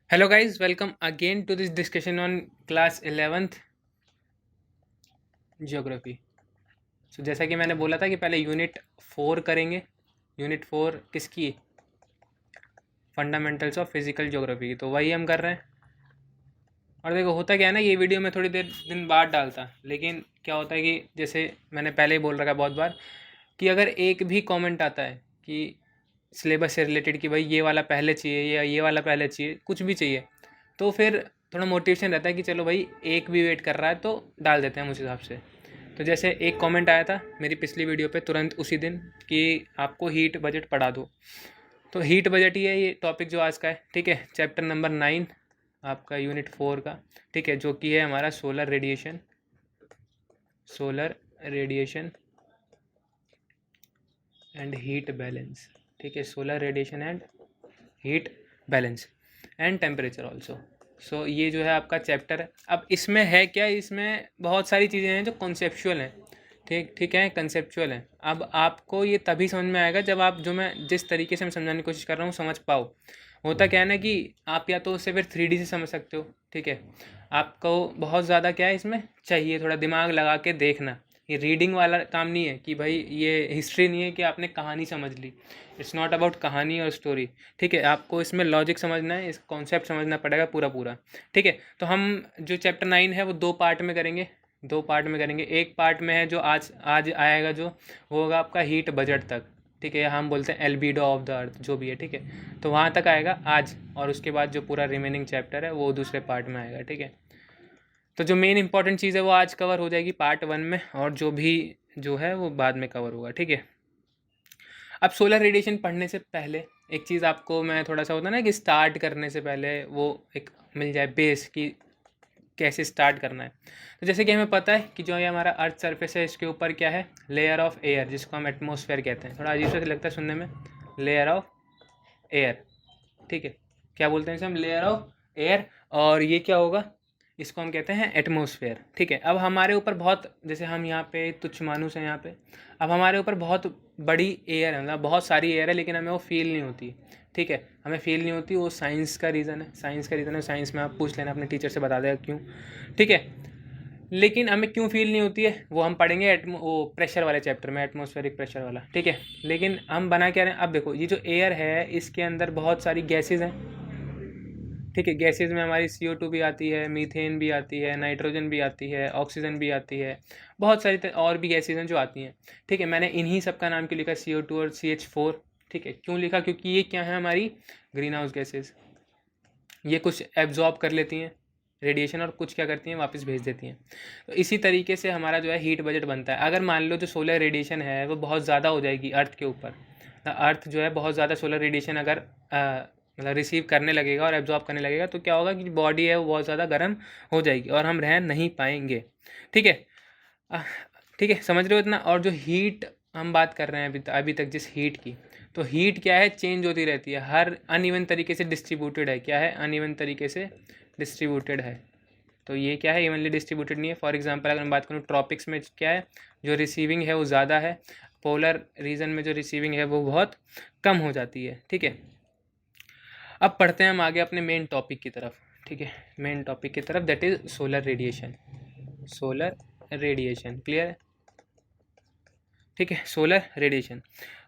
Hello guys, welcome again to this discussion on class 11th geography. जैसा कि मैंने बोला था कि पहले यूनिट 4 करेंगे। यूनिट 4 किसकी? फंडामेंटल्स ऑफ फिजिकल ज्योग्राफी की। तो वही हम कर रहे हैं। और देखो होता क्या है ना, ये वीडियो मैं थोड़ी देर दिन बाद डालता, लेकिन क्या होता है कि जैसे मैंने पहले ही बोल रखा है बहुत बार कि अगर एक भी कमेंट आता है कि सिलेबस से रिलेटेड कि भाई ये वाला पहले चाहिए या ये वाला पहले चाहिए, कुछ भी चाहिए, तो फिर थोड़ा मोटिवेशन रहता है कि चलो भाई एक भी वेट कर रहा है तो डाल देते हैं हम उस हिसाब से। तो जैसे एक कमेंट आया था मेरी पिछली वीडियो पे तुरंत उसी दिन कि आपको हीट बजट पढ़ा दो। तो हीट बजट ही है ये टॉपिक जो आज का है, ठीक है। चैप्टर नंबर 9 आपका यूनिट 4 का, ठीक है, जो कि है हमारा solar radiation and heat balance, ठीक है। Solar radiation and heat balance and temperature also. So ये जो है आपका चैप्टर है। अब इसमें है क्या, इसमें बहुत सारी चीज़ें हैं जो कॉन्सेप्चुअल हैं, ठीक है, कंसेप्चुअल है। अब आपको ये तभी समझ में आएगा जब आप जो मैं जिस तरीके से मैं समझाने की कोशिश कर रहा हूँ समझ पाओ। होता क्या है ना कि आप या तो उसे फिर 3D से समझ सकते हो, ठीक है। आपको बहुत ज़्यादा क्या है इसमें चाहिए, थोड़ा दिमाग लगा के देखना। ये रीडिंग वाला काम नहीं है कि भाई ये हिस्ट्री नहीं है कि आपने कहानी समझ ली। इट्स नॉट अबाउट कहानी और स्टोरी, ठीक है। आपको इसमें लॉजिक समझना है, इस कॉन्सेप्ट समझना पड़ेगा पूरा पूरा, ठीक है। तो हम जो चैप्टर 9 है वो 2 पार्ट में करेंगे, 2 पार्ट में करेंगे। एक पार्ट में है जो आज आज आएगा, जो वो होगा आपका हीट बजट तक, ठीक है। हम बोलते हैं एल्बिडो ऑफ द अर्थ, जो भी है, ठीक है। तो वहाँ तक आएगा आज, और उसके बाद जो पूरा रिमेनिंग चैप्टर है वो दूसरे पार्ट में आएगा, ठीक है। तो जो मेन इंपॉर्टेंट चीज़ है वो आज कवर हो जाएगी पार्ट 1 में, और जो भी जो है वो बाद में कवर होगा, ठीक है। अब सोलर रेडिएशन पढ़ने से पहले एक चीज़ आपको मैं थोड़ा सा होता है ना कि स्टार्ट करने से पहले वो एक मिल जाए बेस कि कैसे स्टार्ट करना है। तो जैसे कि हमें पता है कि जो ये हमारा अर्थ सरफेस है इसके ऊपर क्या है, लेयर ऑफ एयर, जिसको हम एटमॉस्फेयर कहते हैं। थोड़ा अजीब सा लगता है सुनने में, लेयर ऑफ एयर, ठीक है। क्या बोलते हैं इसे हम? Layer of air. और ये क्या होगा, इसको हम कहते हैं एटमॉस्फेयर, ठीक है। अब हमारे ऊपर बहुत, जैसे हम यहाँ पे तुच्छ मानुस हैं यहाँ पे, अब हमारे ऊपर बहुत बड़ी एयर है, मतलब बहुत सारी एयर है, लेकिन हमें वो फील नहीं होती, ठीक है। हमें फील नहीं होती, वो साइंस का रीज़न है, साइंस में आप पूछ लेना अपने टीचर से, बता देगा क्यों, ठीक है। लेकिन हमें क्यों फील नहीं होती है वो हम पढ़ेंगे वो प्रेशर वाले चैप्टर में, एटमॉस्फेरिक प्रेशर वाला, ठीक है। लेकिन हम बना क्या रहे हैं, अब देखो ये जो एयर है इसके अंदर बहुत सारी गैसेज हैं, ठीक है। गैसेज में हमारी CO2 भी आती है, मीथेन भी आती है, नाइट्रोजन भी आती है, ऑक्सीजन भी आती है, बहुत सारी और भी गैसेज हैं जो आती हैं, ठीक है। मैंने इन्हीं सब का नाम क्यों लिखा, CO2 और CH4, ठीक है। क्यों लिखा? क्योंकि ये क्या है, हमारी ग्रीन हाउस गैसेज। ये कुछ एब्जॉर्ब कर लेती हैं रेडिएशन और कुछ क्या करती हैं, वापस भेज देती हैं। तो इसी तरीके से हमारा जो है हीट बजट बनता है। अगर मान लो जो सोलर रेडिएशन है वो बहुत ज़्यादा हो जाएगी अर्थ के ऊपर, अर्थ जो है बहुत ज़्यादा सोलर रेडिएशन अगर मतलब रिसीव करने लगेगा और एब्जॉर्ब करने लगेगा, तो क्या होगा कि बॉडी है वो बहुत ज़्यादा गर्म हो जाएगी और हम रह नहीं पाएंगे, ठीक है। अ, ठीक है, समझ रहे हो इतना? और जो हीट हम बात कर रहे हैं अभी तक जिस हीट की, तो हीट क्या है, चेंज होती रहती है, हर अनइवन तरीके से डिस्ट्रीब्यूटेड है। क्या है? अनइवन तरीके से डिस्ट्रीब्यूटेड है। तो ये क्या है, इवनली डिस्ट्रीब्यूटेड नहीं है। फॉर एग्जांपल अगर मैं बात करूँ ट्रॉपिक्स में क्या है, जो रिसीविंग है वो ज़्यादा है, पोलर रीजन में जो रिसीविंग है वो बहुत कम हो जाती है, ठीक है। अब पढ़ते हैं हम आगे अपने मेन टॉपिक की तरफ, ठीक है। मेन टॉपिक की तरफ, that is solar radiation. Solar radiation clear है, ठीक है। सोलर रेडिएशन,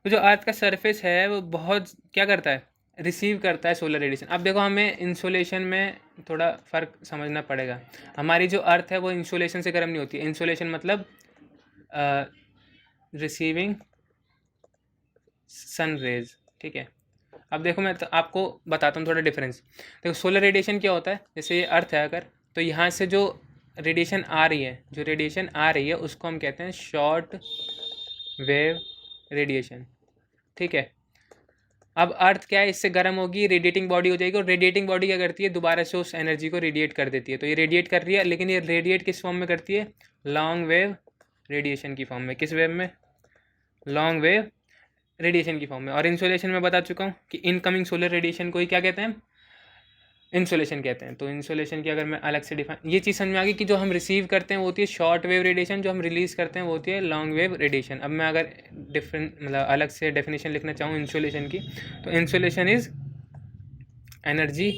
तो जो अर्थ का सरफेस है वो बहुत क्या करता है, रिसीव करता है सोलर रेडिएशन। अब देखो हमें इंसोलेशन में थोड़ा फ़र्क समझना पड़ेगा। हमारी जो अर्थ है वो इंसोलेशन से गर्म नहीं होती है। इंसोलेशन मतलब रिसीविंग सन रेज, ठीक है। अब देखो मैं तो आपको बताता हूँ थोड़ा डिफरेंस। देखो सोलर रेडिएशन क्या होता है, जैसे ये अर्थ है अगर, तो यहाँ से जो रेडिएशन आ रही है, उसको हम कहते हैं शॉर्ट वेव रेडिएशन, ठीक है। अब अर्थ क्या है, इससे गर्म होगी, रेडिएटिंग बॉडी हो जाएगी, और रेडिएटिंग बॉडी क्या करती है, दोबारा से उस एनर्जी को रेडिएट कर देती है। तो ये रेडिएट कर रही है, लेकिन ये रेडिएट किस फॉर्म में करती है, लॉन्ग वेव रेडिएशन की फॉर्म में। किस वेव में? लॉन्ग वेव रेडिएशन की फॉर्म में। और इंसोलेशन में बता चुका हूँ कि इनकमिंग सोलर रेडिएशन को ही क्या कहते हैं, इंसोलेशन कहते हैं। तो इंसोलेशन की अगर मैं अलग से डिफाइन, ये चीज़ समझ में आ गई कि जो हम रिसीव करते हैं वो होती है शॉर्ट वेव रेडिएशन, जो हम रिलीज़ करते हैं वो होती है लॉन्ग वेव रेडिएशन। अब मैं अगर डिफरेंट मतलब अलग से डेफिनेशन लिखना चाहूँ इंसोलेशन की, तो insolation is energy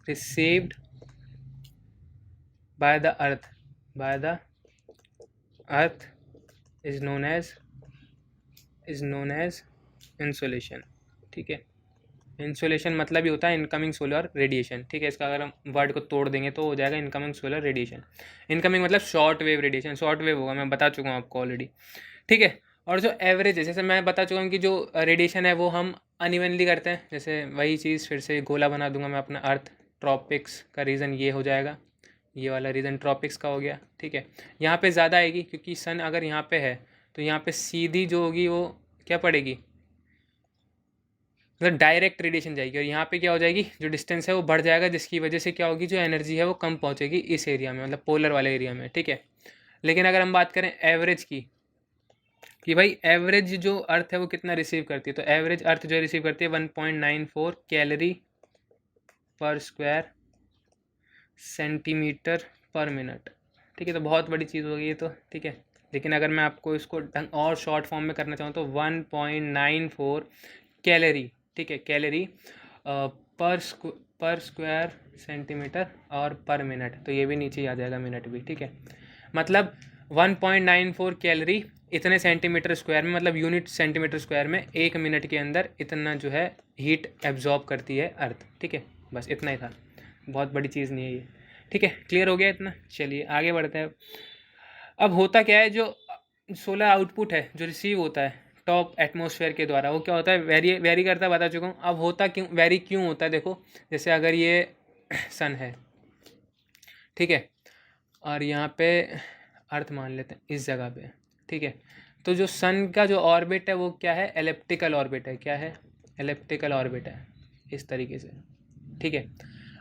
received by the earth is known as insolation. ठीक है, इंसोलेशन मतलब ही होता है इनकमिंग सोलर रेडिएशन। ठीक है, इसका अगर हम वर्ड को तोड़ देंगे तो हो जाएगा इनकमिंग सोलर रेडिएशन। इनकमिंग मतलब short wave radiation, short wave होगा, मैं बता चुका हूँ आपको ऑलरेडी। ठीक है, और जो एवरेज है, जैसे मैं बता चुका हूँ कि जो रेडिएशन है वो हम अनइवनली करते हैं। जैसे वही चीज़ फिर से गोला बना दूंगा मैं अपना अर्थ। ट्रॉपिक्स का रीज़न ये हो जाएगा, ये वाला रीज़न ट्रॉपिक्स का हो गया। ठीक है, यहाँ पे ज़्यादा आएगी क्योंकि सन अगर यहाँ पे है तो यहाँ पे सीधी जो होगी वो क्या पड़ेगी, मतलब डायरेक्ट रेडिएशन जाएगी। और यहाँ पे क्या हो जाएगी, जो डिस्टेंस है वो बढ़ जाएगा, जिसकी वजह से क्या होगी, जो एनर्जी है वो कम पहुँचेगी इस एरिया में, मतलब पोलर वाले एरिया में। ठीक है, लेकिन अगर हम बात करें एवरेज की, कि भाई एवरेज जो अर्थ है वो कितना रिसीव करती है, तो एवरेज अर्थ जो रिसीव करती है 1.94 कैलोरी पर स्क्वायर सेंटीमीटर पर मिनट। ठीक है, तो बहुत बड़ी चीज़ हो गई है तो। ठीक है, लेकिन अगर मैं आपको इसको ढंग और शॉर्ट फॉर्म में करना चाहूँ तो 1.94 कैलोरी। ठीक है, कैलोरी पर स्क्वायर सेंटीमीटर और पर मिनट, तो ये भी नीचे ही आ जाएगा मिनट भी। ठीक है, मतलब 1.94 कैलोरी इतने सेंटीमीटर स्क्वायर में, मतलब यूनिट सेंटीमीटर स्क्वायर में 1 मिनट के अंदर इतना जो है हीट एब्जॉर्ब करती है अर्थ। ठीक है, बस इतना ही था, बहुत बड़ी चीज़ नहीं है ये। ठीक है, क्लियर हो गया इतना। चलिए आगे बढ़ते हैं। अब होता क्या है, जो सोलर आउटपुट है जो रिसीव होता है टॉप एटमॉस्फेयर के द्वारा, वो क्या होता है, वेरी करता है, बता चुका हूँ। अब होता क्यों होता है, देखो जैसे अगर ये सन है, ठीक है, और यहाँ पे अर्थ मान लेते हैं इस जगह पे। ठीक है, तो जो सन का जो ऑर्बिट है वो क्या है, एलिप्टिकल ऑर्बिट है। क्या है, एलिप्टिकल ऑर्बिट है, इस तरीके से। ठीक है,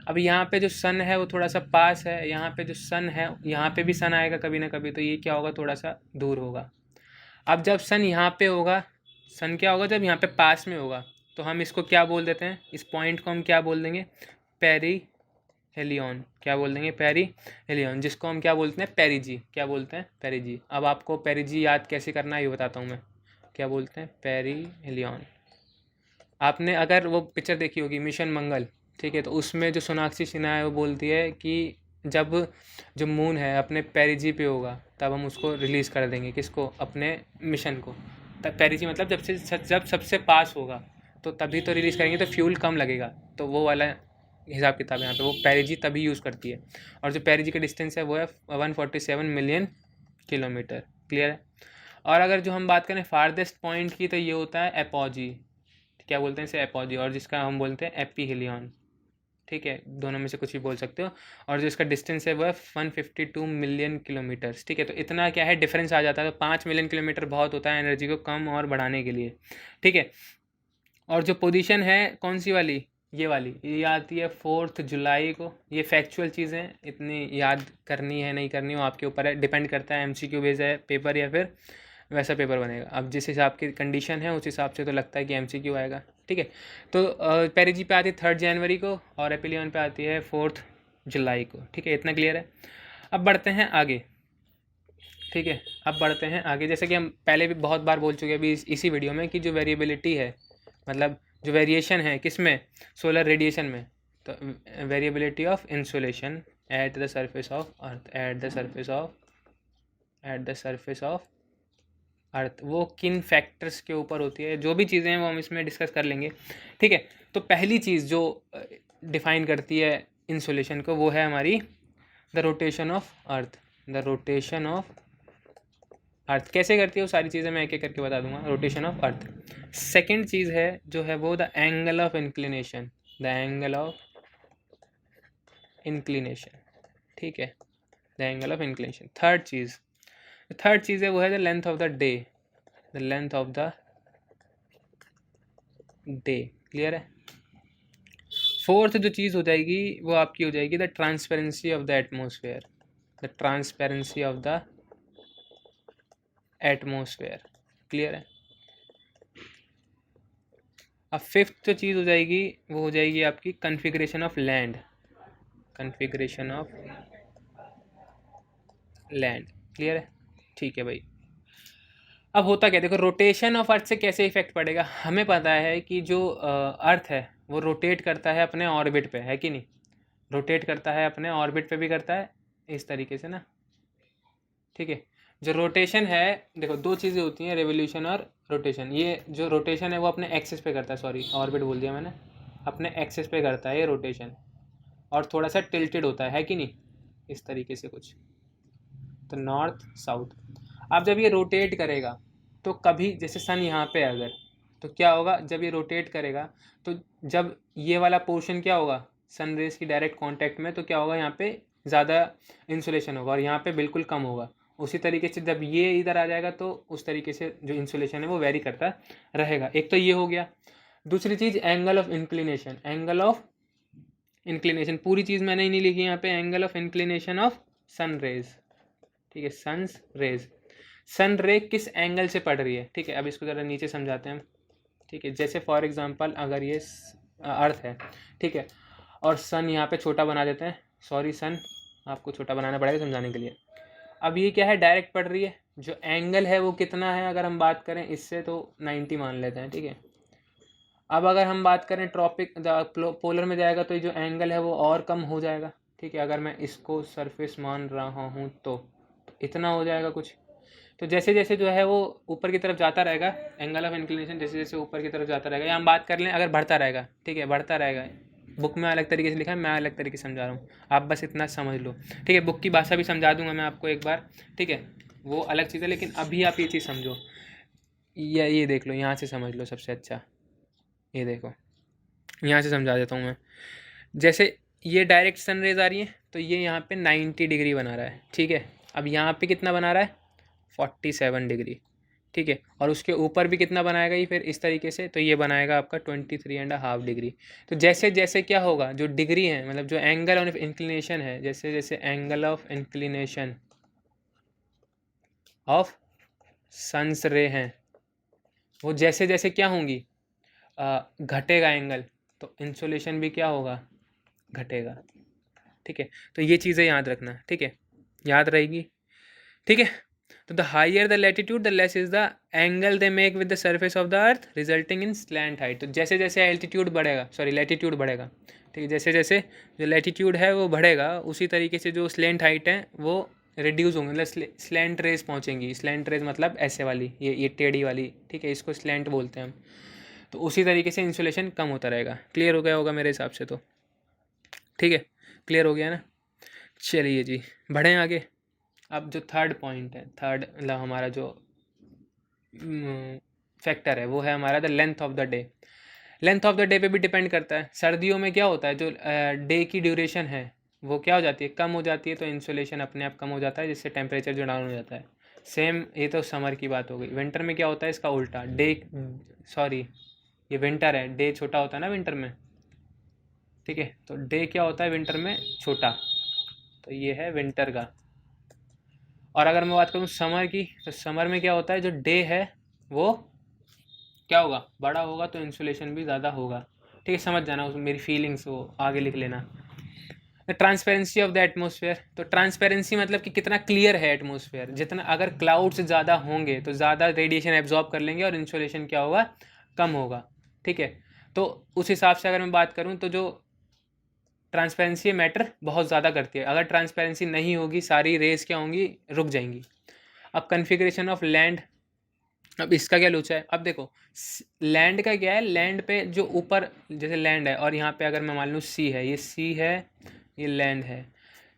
अब यहाँ पे जो सन है वो थोड़ा सा पास है, यहाँ पे जो सन है, यहाँ पे भी सन आएगा कभी ना कभी, तो ये क्या होगा, थोड़ा सा दूर होगा। अब जब सन यहाँ पे होगा, सन क्या होगा, जब यहाँ पे पास में होगा, तो हम इसको क्या बोल देते हैं, इस पॉइंट को हम क्या बोल देंगे, पेरी हेलियन। क्या बोल देंगे, पेरी हेलियन, जिसको हम क्या बोलते हैं, पेरिजी। क्या बोलते हैं, पेरिजी। अब आपको पेरिजी याद कैसे करना है ये बताता हूँ मैं। क्या बोलते हैं, पेरी हेलियन। आपने अगर वो पिक्चर देखी होगी मिशन मंगल, ठीक है, तो उसमें जो सोनाक्षी सिन्हा है वो बोलती है कि जब जो मून है अपने पेरिजी पे होगा तब हम उसको रिलीज़ कर देंगे, किसको, अपने मिशन को। तब पेरिजी मतलब जब सबसे पास होगा तो तभी तो रिलीज़ करेंगे, तो फ्यूल कम लगेगा। तो वो वाला हिसाब किताब यहाँ पे वो पेरिजी तभी यूज़ करती है। और जो पेरिजी का डिस्टेंस है वो है 147 मिलियन किलोमीटर। क्लियर है। और अगर जो हम बात करें फारदेस्ट पॉइंट की, तो ये होता है एपोजी। क्या बोलते हैं इसे, एपोजी, और जिसका हम बोलते हैं एपीहेलियन। ठीक है, दोनों में से कुछ भी बोल सकते हो। और जो इसका डिस्टेंस है वो है 152 मिलियन किलोमीटर्स। ठीक है, तो इतना क्या है डिफरेंस आ जाता है। तो 5 मिलियन किलोमीटर बहुत होता है एनर्जी को कम और बढ़ाने के लिए। ठीक है, और जो पोजीशन है कौन सी वाली, ये वाली, ये आती है 4 जुलाई को। ये फैक्चुअल चीज़ें इतनी याद करनी है नहीं करनी वो आपके ऊपर है, डिपेंड करता है एमसीक्यू बेस्ड है पेपर या फिर वैसा पेपर बनेगा। अब जिस हिसाब की कंडीशन है उस हिसाब से तो लगता है कि एमसीक्यू आएगा। ठीक है, तो पेरिजी पे आती है 3 जनवरी को और एपिलियन पे आती है 4 जुलाई को। ठीक है, इतना क्लियर है। अब बढ़ते हैं आगे। ठीक है, अब बढ़ते हैं आगे। जैसे कि हम पहले भी बहुत बार बोल चुके हैं अभी इसी वीडियो में कि जो वेरिएबिलिटी है, मतलब जो वेरिएशन है किसमें, सोलर रेडिएशन में, तो variability of insolation at the surface of earth, at the surface of earth, वो किन फैक्टर्स के ऊपर होती है, जो भी चीज़ें हैं वो हम इसमें डिस्कस कर लेंगे। ठीक है, तो पहली चीज़ जो डिफाइन करती है इंसोलेशन को वो है हमारी the rotation of earth. The rotation of अर्थ कैसे करती है वो सारी चीज़ें मैं एक एक करके बता दूंगा। Rotation of earth. सेकंड चीज़ है जो है वो the angle of inclination, the angle of inclination. ठीक है, the angle of inclination. Third चीज़ है वो है the length of the day, the length of the day. Clear है। फोर्थ जो चीज़ हो जाएगी वो आपकी हो जाएगी the transparency of the atmosphere, the transparency of the atmosphere. Clear है। अब फिफ्थ जो चीज़ हो जाएगी वो हो जाएगी आपकी configuration of land, configuration of land. Clear है। ठीक है भाई। अब होता क्या, देखो रोटेशन ऑफ अर्थ से कैसे इफेक्ट पड़ेगा। हमें पता है कि जो अर्थ है वो रोटेट करता है अपने ऑर्बिट पे, है कि नहीं। रोटेट करता है अपने ऑर्बिट पे भी करता है, इस तरीके से ना, ठीक है। जो रोटेशन है, देखो दो चीज़ें होती हैं, रेवोल्यूशन और रोटेशन। ये जो रोटेशन है वो अपने एक्सिस पे करता है, सॉरी ऑर्बिट बोल दिया मैंने, अपने एक्सिस पे करता है ये रोटेशन, और थोड़ा सा टिल्टेड होता है कि नहीं, इस तरीके से कुछ, तो नॉर्थ साउथ। अब जब ये रोटेट करेगा तो कभी जैसे सन यहाँ पे है अगर, तो क्या होगा जब ये रोटेट करेगा, तो जब ये वाला पोर्शन क्या होगा सन रेज की डायरेक्ट कांटेक्ट में, तो क्या होगा यहाँ पे ज़्यादा इंसुलेशन होगा और यहाँ पे बिल्कुल कम होगा। उसी तरीके से जब ये इधर आ जाएगा तो उस तरीके से जो इंसुलेशन है वो वेरी करता रहेगा। एक तो ये हो गया। दूसरी चीज़ angle of inclination, angle of inclination पूरी चीज़ मैंने ही नहीं लिखी यहाँ पे, angle of inclination of sun rays, ठीक है, सन्स रेज, सन रे किस एंगल से पड़ रही है, ठीक है। अब इसको ज़रा नीचे समझाते हैं हम, ठीक है। जैसे फॉर एग्जांपल अगर ये अर्थ है, ठीक है, और सन यहाँ पे छोटा बना देते हैं, सॉरी सन आपको छोटा बनाना पड़ेगा समझाने के लिए। अब ये क्या है, डायरेक्ट पड़ रही है, जो एंगल है वो कितना है, अगर हम बात करें इससे तो 90 मान लेते हैं, ठीक है। अब अगर हम बात करें ट्रॉपिक पोलर में जाएगा तो जो एंगल है वो और कम हो जाएगा, ठीक है। अगर मैं इसको सरफेस मान रहा हूँ तो इतना हो जाएगा कुछ। तो जैसे जैसे जो है वो ऊपर की तरफ जाता रहेगा, एंगल ऑफ इंक्लिनेशन जैसे जैसे ऊपर की तरफ जाता रहेगा, या हम बात कर लें अगर बढ़ता रहेगा, ठीक है, बढ़ता रहेगा। बुक में अलग तरीके से लिखा है, मैं अलग तरीके से समझा रहा हूँ, आप बस इतना समझ लो, ठीक है। बुक की भाषा भी समझा दूंगा मैं आपको एक बार, ठीक है, वो अलग चीज़ है, लेकिन अभी आप ये चीज़ समझो। ये देख लो, यहाँ से समझ लो सबसे अच्छा, ये देखो यहाँ से समझा देता हूँ मैं। जैसे ये डायरेक्ट सन रेज आ रही है तो ये यहाँ पे 90 डिग्री बना रहा है, ठीक है। अब यहाँ पे कितना बना रहा है, 47 डिग्री, ठीक है। और उसके ऊपर भी कितना बनाएगा ये फिर इस तरीके से, तो ये बनाएगा आपका 23.5 डिग्री। तो जैसे जैसे क्या होगा, जो डिग्री है मतलब जो एंगल ऑफ इंक्लिनेशन है, जैसे जैसे angle of inclination of sun's ray हैं वो जैसे जैसे क्या होंगी, घटेगा एंगल, तो इंसुलेशन भी क्या होगा, घटेगा, ठीक है। तो ये चीज़ें याद रखना, ठीक है, याद रहेगी, ठीक है। तो the higher the latitude the less is the angle they make with the surface of the earth resulting in slant height. तो जैसे जैसे एल्टीट्यूड बढ़ेगा, सॉरी लैटिट्यूड बढ़ेगा, ठीक है, जैसे जैसे जो लैटिट्यूड है वो बढ़ेगा उसी तरीके से जो स्लैंट हाइट है वो रिड्यूस होंगे, मतलब स्लैंट रेज पहुँचेंगी। स्लैंट रेज मतलब ऐसे वाली, ये टेढ़ी वाली, ठीक है, इसको स्लैंट बोलते हैं हम। तो उसी तरीके से इंसुलेशन कम होता रहेगा। क्लियर हो गया होगा मेरे हिसाब से तो, ठीक है, क्लियर हो गया ना। चलिए जी बढ़ें आगे। अब जो थर्ड पॉइंट है, थर्ड मतलब हमारा जो फैक्टर है वो है हमारा the length of the day. Length of the day पे भी डिपेंड करता है। सर्दियों में क्या होता है, जो डे की ड्यूरेशन है वो क्या हो जाती है, कम हो जाती है, तो इंसुलेशन अपने आप कम हो जाता है, जिससे टेम्परेचर जो डाउन हो जाता है। सेम ये तो समर की बात हो गई। विंटर में क्या होता है, इसका उल्टा, डे, सॉरी ये विंटर है, डे छोटा होता है ना विंटर में, ठीक है, तो डे क्या होता है विंटर में, छोटा, तो ये है विंटर का। और अगर मैं बात करूँ समर की, तो समर में क्या होता है, जो डे है वो क्या होगा, बड़ा होगा, तो इंसुलेशन भी ज़्यादा होगा, ठीक है। समझ जाना, उसमें मेरी फीलिंग्स वो आगे लिख लेना। The transparency of the atmosphere, तो ट्रांसपेरेंसी मतलब कि कितना क्लियर है एटमोसफेयर। जितना अगर क्लाउड्स ज़्यादा होंगे तो ज़्यादा रेडिएशन एब्जॉर्ब कर लेंगे और इंसुलेशन क्या होगा, कम होगा, ठीक है। तो उस हिसाब से अगर मैं बात करूँ तो जो ट्रांसपेरेंसी मैटर बहुत ज़्यादा करती है। अगर ट्रांसपेरेंसी नहीं होगी सारी रेस क्या होंगी, रुक जाएंगी। अब कन्फिग्रेशन ऑफ लैंड, अब इसका क्या लोचा है, अब देखो लैंड का क्या है, लैंड पे जो ऊपर जैसे लैंड है और यहाँ पे अगर मैं मान लूँ सी है, ये सी है, ये लैंड है।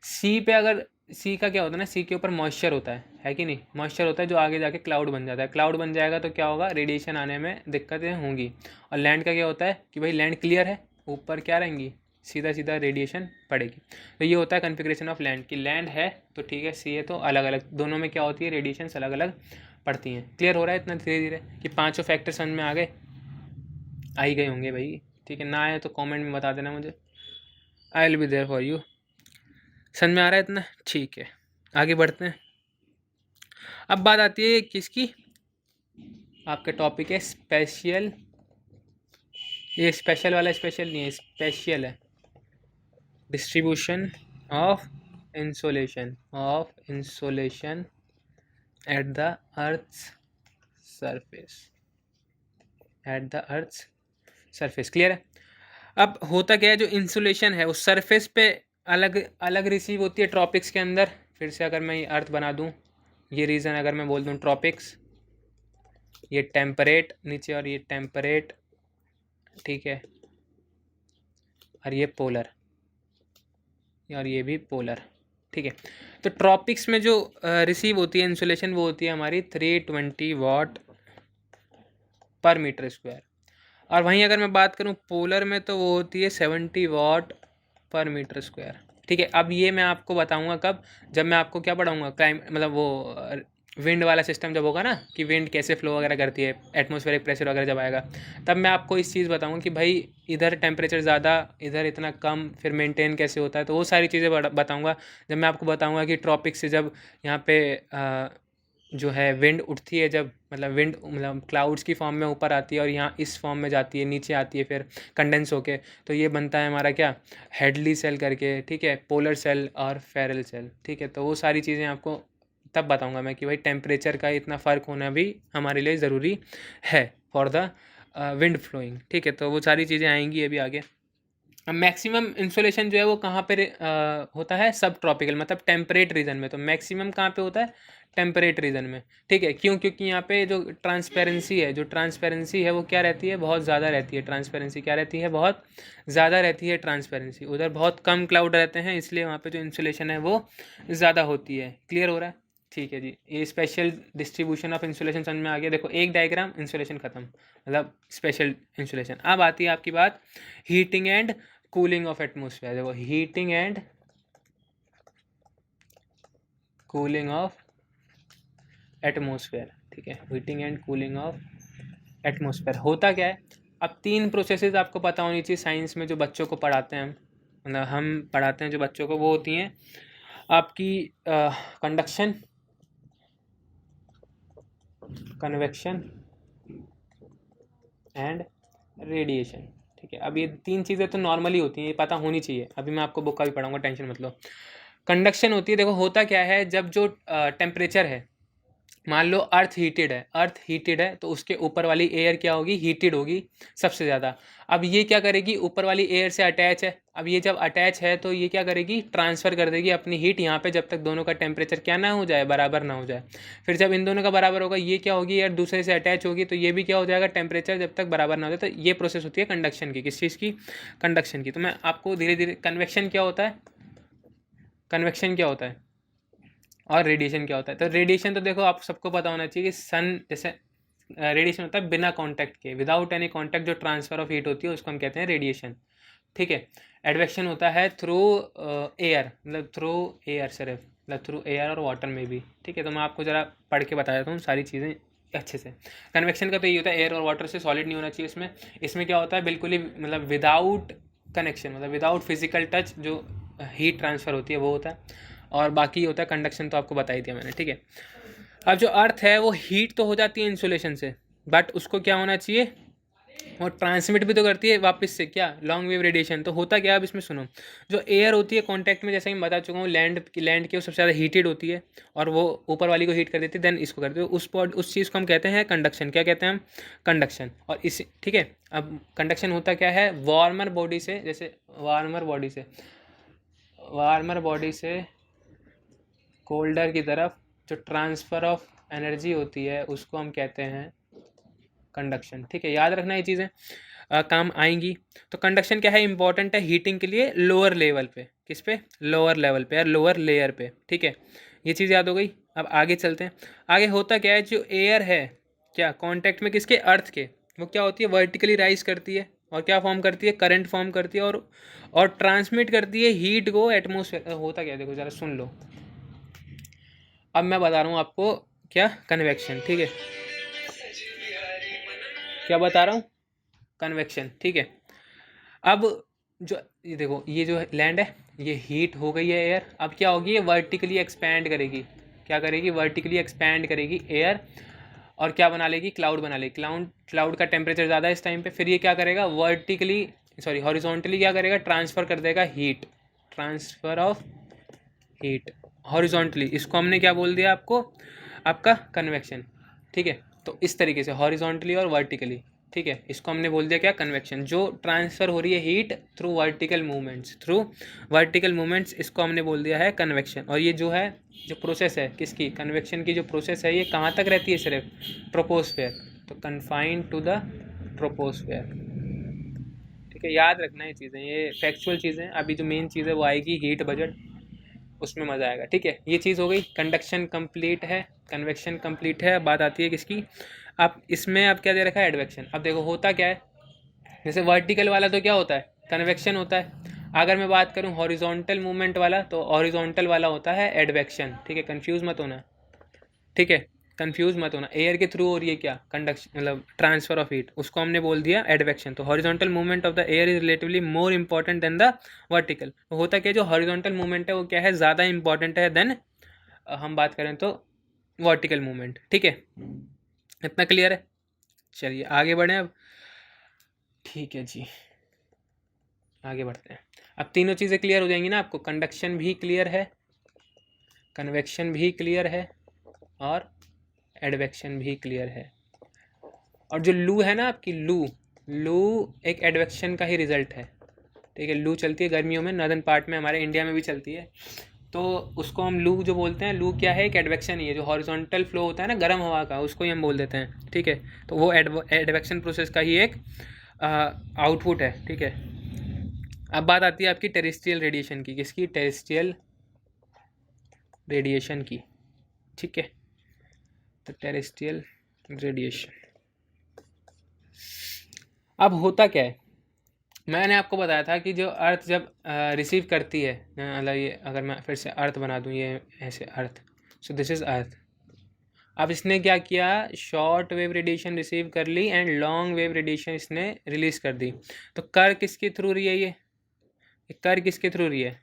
सी पे अगर, सी का क्या होता है ना, सी के ऊपर मॉइस्चर होता है कि नहीं, मॉइस्चर होता है जो आगे जाके क्लाउड बन जाता है। क्लाउड बन जाएगा तो क्या होगा, रेडिएशन आने में दिक्कतें होंगी। और लैंड का क्या होता है कि भाई लैंड क्लियर है, ऊपर क्या रहेंगी, सीधा सीधा रेडिएशन पड़ेगी। तो ये होता है कन्फिग्रेशन ऑफ लैंड, कि लैंड है तो ठीक है, सी है तो अलग अलग, दोनों में क्या होती है, रेडिएशन अलग अलग पड़ती हैं। क्लियर हो रहा है इतना धीरे धीरे कि पांचों फैक्टर समझ में आ गए, आ ही गए होंगे भाई, ठीक है। ना आए तो कमेंट में बता देना मुझे, I will be there for you. समझ में आ रहा है इतना, ठीक है, आगे बढ़ते हैं। अब बात आती है किसकी, आपका टॉपिक है स्पेशल, ये स्पेशल वाला स्पेशल नहीं है, स्पेशल है, distribution of insolation at the earth's surface, at the earth's surface. Clear है। अब होता क्या है, जो इंसुलेशन है उस सरफेस पे अलग अलग रिसीव होती है ट्रॉपिक्स के अंदर। फिर से अगर मैं ये अर्थ बना दूँ, ये रीजन अगर मैं बोल दूँ ट्रॉपिक्स, ये टेम्परेट नीचे और ये टेम्परेट, ठीक है, और ये पोलर, और ये भी पोलर, ठीक है। तो ट्रॉपिक्स में जो रिसीव होती है इंसुलेशन वो होती है हमारी 320 वाट पर मीटर स्क्वायर। और वहीं अगर मैं बात करूं पोलर में तो वो होती है 70 वाट पर मीटर स्क्वायर, ठीक है। अब ये मैं आपको बताऊंगा कब, जब मैं आपको क्या पढ़ाऊंगा, मतलब वो विंड वाला सिस्टम जब होगा ना, कि विंड कैसे फ्लो वगैरह करती है, एटमॉस्फेरिक प्रेशर वगैरह जब आएगा, तब मैं आपको इस चीज़ बताऊंगा कि भाई इधर टेम्परेचर ज़्यादा इधर इतना कम, फिर मेंटेन कैसे होता है। तो वो सारी चीज़ें बताऊंगा जब मैं आपको बताऊंगा कि ट्रॉपिक से जब यहाँ पे जो है विंड उठती है, जब मतलब विंड मतलब क्लाउड्स की फॉर्म में ऊपर आती है और यहाँ इस फॉर्म में जाती है, नीचे आती है फिर कंडेंस होके, तो ये बनता है हमारा क्या, हेडली सेल करके, ठीक है, पोलर सेल और फेरल सेल, ठीक है। तो वो सारी चीज़ें आपको तब बताऊंगा मैं कि भाई टेम्परेचर का इतना फ़र्क होना भी हमारे लिए ज़रूरी है फॉर द विंड फ्लोइंग, ठीक है। तो वो सारी चीज़ें आएंगी अभी आगे। मैक्सिमम इंसोलेशन जो है वो कहाँ पे होता है, सब ट्रॉपिकल मतलब टेम्परेट रीजन में। तो मैक्सिमम कहाँ पे होता है, टेम्परेट रीजन में, ठीक है। क्यों, क्योंकि यहाँ पे जो ट्रांसपेरेंसी है, जो ट्रांसपेरेंसी है वो क्या रहती है, बहुत ज़्यादा रहती है। ट्रांसपेरेंसी क्या रहती है, बहुत ज़्यादा रहती है ट्रांसपेरेंसी। उधर बहुत कम क्लाउड रहते हैं, इसलिए वहाँ पे जो इंसुलेशन है वो ज़्यादा होती है। क्लियर हो रहा है, ठीक है जी। ये स्पेशल डिस्ट्रीब्यूशन ऑफ इंसुलेशन समझ में आ गया। देखो एक डायग्राम, इंसुलेशन खत्म, मतलब स्पेशल इंसुलेशन। अब आती है आपकी बात heating and cooling of atmosphere. देखो heating and cooling of atmosphere, ठीक है, heating and cooling of atmosphere. होता क्या है, अब 3 प्रोसेसेस आपको पता होनी चाहिए साइंस में, जो बच्चों को पढ़ाते हैं हम, मतलब हम पढ़ाते हैं जो बच्चों को, वो होती हैं आपकी कंडक्शन, कन्वेक्शन एंड रेडिएशन, ठीक है। अब ये 3 चीज़ें तो नॉर्मली होती हैं, ये पता होनी चाहिए। अभी मैं आपको बुक का भी पढ़ाऊंगा, टेंशन मत लो। कंडक्शन होती है, देखो होता क्या है, जब जो टेम्परेचर है, मान लो अर्थ हीटेड है, अर्थ हीटेड है, तो उसके ऊपर वाली एयर क्या होगी, हीटेड होगी सबसे ज़्यादा। अब ये क्या करेगी, ऊपर वाली एयर से अटैच है, अब ये जब अटैच है तो ये क्या करेगी, ट्रांसफ़र कर देगी अपनी हीट यहाँ पे, जब तक दोनों का टेम्परेचर क्या ना हो जाए, बराबर ना हो जाए। फिर जब इन दोनों का बराबर होगा, ये क्या होगी, एयर दूसरे से अटैच होगी, तो ये भी क्या हो जाएगा, टेम्परेचर जब तक बराबर ना हो जाए। तो ये प्रोसेस होती है कंडक्शन की। किस चीज़ की, कंडक्शन की। तो मैं आपको धीरे धीरे, कन्वेक्शन क्या होता है, कन्वेक्शन क्या होता है और रेडिएशन क्या होता है। तो रेडिएशन तो देखो आप सबको पता होना चाहिए कि सन जैसे रेडिएशन होता है बिना कांटेक्ट के, विदाउट एनी कांटेक्ट, जो ट्रांसफर ऑफ हीट होती है उसको हम कहते हैं रेडिएशन, ठीक है। एडवेक्शन होता है थ्रू एयर, मतलब थ्रू एयर सिर्फ, मतलब थ्रू एयर और वाटर में भी, ठीक है। तो मैं आपको ज़रा पढ़ के बता देता हूँ सारी चीज़ें अच्छे से। कन्वेक्शन का तो ये होता है एयर और वाटर से सॉलिड नहीं होना चाहिए इसमें। इसमें क्या होता है, बिल्कुल ही मतलब विदाउट कनेक्शन, मतलब विदाउट फिजिकल टच जो हीट ट्रांसफ़र होती है वो होता है। और बाकी होता है कंडक्शन, तो आपको बता ही दिया मैंने, ठीक है। अब जो अर्थ है वो हीट तो हो जाती है इंसुलेशन से, बट उसको क्या होना चाहिए, वो ट्रांसमिट भी तो करती है वापस से, क्या, लॉन्ग वेव रेडिएशन। तो होता क्या है, अब इसमें सुनो, जो एयर होती है कांटेक्ट में, जैसे मैं बता चुका हूँ, लैंड की वो सबसे ज़्यादा हीटेड होती है और वो ऊपर वाली को हीट कर देती है, देन इसको करती है। उस चीज़ को हम कहते हैं कंडक्शन। क्या कहते हैं हम, कंडक्शन। और इस, ठीक है। अब कंडक्शन होता क्या है, वार्मर बॉडी से, जैसे वार्मर बॉडी से कोल्डर की तरफ जो ट्रांसफ़र ऑफ एनर्जी होती है उसको हम कहते हैं कंडक्शन, ठीक है। याद रखना ये चीज़ें काम आएंगी। तो कंडक्शन क्या है, इंपॉर्टेंट है हीटिंग के लिए लोअर लेवल पे। किस पे, लोअर लेवल पे या लोअर लेयर पे, ठीक है। ये चीज़ याद हो गई। अब आगे चलते हैं। आगे होता क्या है, जो एयर है क्या कांटेक्ट में किसके, अर्थ के, वो क्या होती है, वर्टिकली राइज करती है और क्या फॉर्म करती है, करंट फॉर्म करती है और ट्रांसमिट करती है हीट को एटमोसफेयर। होता क्या है, देखो ज़रा सुन लो। अब मैं बता रहा हूँ आपको क्या, कन्वेक्शन, ठीक है। क्या बता रहा हूँ, कन्वेक्शन, ठीक है। अब जो ये देखो, ये जो लैंड है, ये हीट हो गई है एयर। अब क्या होगी, ये वर्टिकली एक्सपैंड करेगी। क्या करेगी, वर्टिकली एक्सपैंड करेगी एयर, और क्या बना लेगी, क्लाउड बना लेगी। क्लाउड का टेम्परेचर ज़्यादा है इस टाइम पे, फिर ये क्या करेगा, हॉरिजॉन्टली क्या करेगा, ट्रांसफ़र कर देगा heat, transfer of heat horizontally. इसको हमने क्या बोल दिया आपको, आपका कन्वेक्शन, ठीक है। तो इस तरीके से हॉरिजॉन्टली और वर्टिकली, ठीक है, इसको हमने बोल दिया क्या, कन्वेक्शन। जो ट्रांसफ़र हो रही है हीट थ्रू वर्टिकल मूवमेंट्स, इसको हमने बोल दिया है कन्वेक्शन। और ये जो है, जो प्रोसेस है किसकी, कन्वेक्शन की जो प्रोसेस है, ये कहाँ तक रहती है, सिर्फ ट्रोपोस्फेयर, तो कन्फाइंड टू द ट्रोपोस्फेयर। ठीक है, याद रखना ये चीज़ें, ये फैक्चुअल चीज़ें। अभी जो मेन चीज़ है वो आएगी हीट बजट, उसमें मज़ा आएगा। ठीक है, ये चीज़ हो गई, कंडक्शन कंप्लीट है, कन्वेक्शन कंप्लीट है। बात आती है किसकी, अब इसमें अब क्या दे रखा है, एडवेक्शन। अब देखो होता क्या है, जैसे वर्टिकल वाला तो क्या होता है, कन्वेक्शन होता है। अगर मैं बात करूं हॉरिजॉन्टल मूवमेंट वाला, तो हॉरिजॉन्टल वाला होता है एडवेक्शन। ठीक है, कंफ्यूज मत होना। ठीक है, कंफ्यूज मत होना। एयर के थ्रू हो रही है क्या, कंडक्शन, मतलब ट्रांसफर ऑफ हीट, उसको हमने बोल दिया एडवेक्शन। तो horizontal movement of the air is relatively more important than the vertical. तो होता क्या, जो हॉरिजॉन्टल मूवमेंट है वो क्या है, ज़्यादा इंपॉर्टेंट है देन हम बात करें तो वर्टिकल मूवमेंट। ठीक है, इतना क्लियर है। चलिए आगे बढ़ें अब। ठीक है जी, आगे बढ़ते हैं। अब तीनों चीज़ें क्लियर हो जाएंगी ना आपको, कंडक्शन भी क्लियर है, कन्वेक्शन भी क्लियर है, और एडवेक्शन भी क्लियर है। और जो लू है ना आपकी, लू एक एडवेक्शन का ही रिजल्ट है। ठीक है, लू चलती है गर्मियों में, नॉर्दर्न पार्ट में, हमारे इंडिया में भी चलती है। तो उसको हम लू जो बोलते हैं, लू क्या है, एक एडवेक्शन ही है। जो हॉरिजॉन्टल फ्लो होता है ना गर्म हवा का, उसको ही हम बोल देते हैं। ठीक है, तो वो एडवेक्शन प्रोसेस का ही एक आउटपुट है। ठीक है, अब बात आती है आपकी टेरेस्ट्रियल रेडिएशन की, किसकी, टेरेस्ट्रियल रेडिएशन की। ठीक है, तो टेरेस्ट्रियल रेडिएशन, अब होता क्या है, मैंने आपको बताया था कि जो अर्थ जब रिसीव करती है, मतलब ये अगर मैं फिर से अर्थ बना दूँ, ये ऐसे अर्थ, सो दिस इज़ अर्थ। अब इसने क्या किया, शॉर्ट वेव रेडिएशन रिसीव कर ली एंड लॉन्ग वेव रेडिएशन इसने रिलीज़ कर दी। तो कर किसके थ्रू रही है, ये कर किसके थ्रू रही है,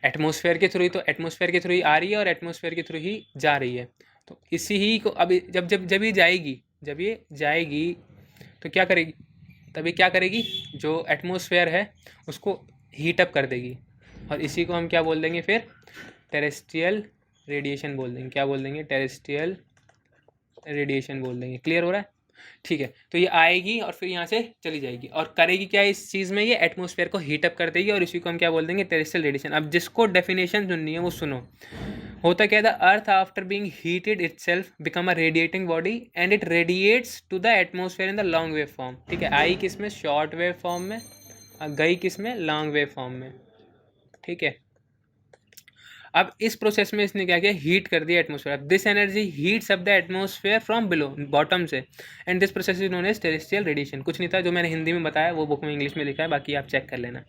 एटमॉस्फेयर के थ्रू ही। तो एटमॉस्फेयर के थ्रू ही आ रही है और एटमॉस्फेयर के थ्रू ही जा रही है। तो इसी ही को अभी जब ये जाएगी, जब ये जाएगी तो क्या करेगी, तभी क्या करेगी, जो एटमॉस्फेयर है उसको हीट अप कर देगी। और इसी को हम क्या बोल देंगे फिर, टेरेस्ट्रियल रेडिएशन बोल देंगे। क्या बोल देंगे, टेरेस्ट्रियल रेडिएशन बोल देंगे। क्लियर हो रहा है। ठीक है, तो ये आएगी और फिर यहाँ से चली जाएगी, और करेगी क्या इस चीज़ में, ये एटमॉस्फेयर को हीटअप कर देगी, और इसी को हम क्या बोल देंगे, टेरेस्ट्रियल रेडिएशन। अब जिसको डेफिनेशन सुननी है वो सुनो। होता क्या था, earth after being heated itself become a radiating body and it radiates to the atmosphere in the long wave form. ठीक है, आई किस में, शॉर्ट वेव फॉर्म में, गई किस में, लॉन्ग वेव फॉर्म में। ठीक है, अब इस प्रोसेस में इसने क्या किया, हीट कर दिया atmosphere. This energy heats up the atmosphere from below, bottom से, and this process is known as terrestrial radiation. कुछ नहीं था, जो मैंने हिंदी में बताया वो बुक में इंग्लिश में लिखा है, बाकी आप चेक कर लेना।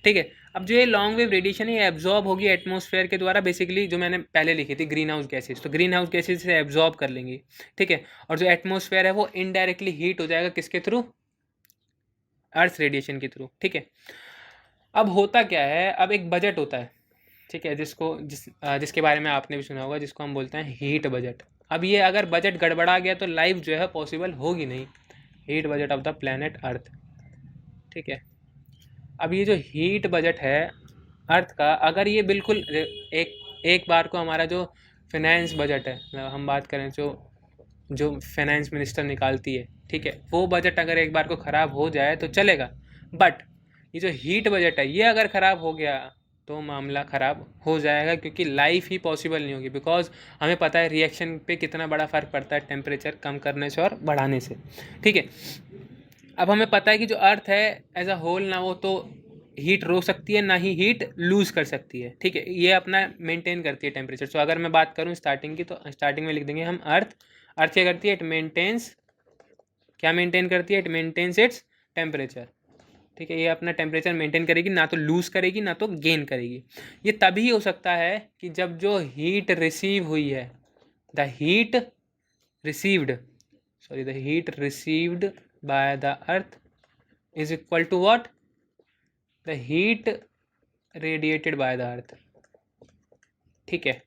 ठीक है, अब जो ये लॉन्ग वेव रेडिएशन है, ये एब्जॉर्ब होगी एटमॉस्फेयर के द्वारा, बेसिकली जो मैंने पहले लिखी थी ग्रीन हाउस गैसेज, तो ग्रीन हाउस गैसेज से एब्जॉर्ब कर लेंगी। ठीक है, और जो एटमॉस्फेयर है वो इनडायरेक्टली हीट हो जाएगा किसके थ्रू, अर्थ रेडिएशन के थ्रू। ठीक है, अब होता क्या है, अब एक बजट होता है। ठीक है, जिसके बारे में आपने भी सुना होगा, जिसको हम बोलते हैं हीट बजट। अब ये अगर बजट गड़बड़ा गया तो लाइफ जो है पॉसिबल होगी नहीं। Heat budget of the planet earth. ठीक है, अब ये जो हीट बजट है अर्थ का, अगर ये बिल्कुल एक बार को हमारा जो फिनेंस बजट है, मतलब हम बात करें जो फाइनेंस मिनिस्टर निकालती है, ठीक है, वो बजट अगर एक बार को ख़राब हो जाए तो चलेगा। बट ये जो हीट बजट है, ये अगर ख़राब हो गया तो मामला ख़राब हो जाएगा, क्योंकि लाइफ ही पॉसिबल नहीं होगी। बिकॉज हमें पता है रिएक्शन पे कितना बड़ा फ़र्क पड़ता है टेम्परेचर कम करने से और बढ़ाने से। ठीक है, अब हमें पता है कि जो अर्थ है एज अ होल, ना वो तो हीट रोक सकती है ना ही हीट लूज़ कर सकती है। ठीक है, ये अपना मेंटेन करती है टेम्परेचर। तो अगर मैं बात करूँ स्टार्टिंग की, तो स्टार्टिंग में लिख देंगे हम अर्थ क्या करती है, इट मेंटेन्स, क्या मेंटेन करती है, इट मेंटेन्स इट्स टेम्परेचर। ठीक है, ये अपना टेम्परेचर मेंटेन करेगी, ना तो लूज़ करेगी ना तो गेन करेगी। ये तभी हो सकता है कि जब जो हीट रिसीव हुई है, the heat received by the earth is equal to what, the heat radiated by the earth. ठीक है,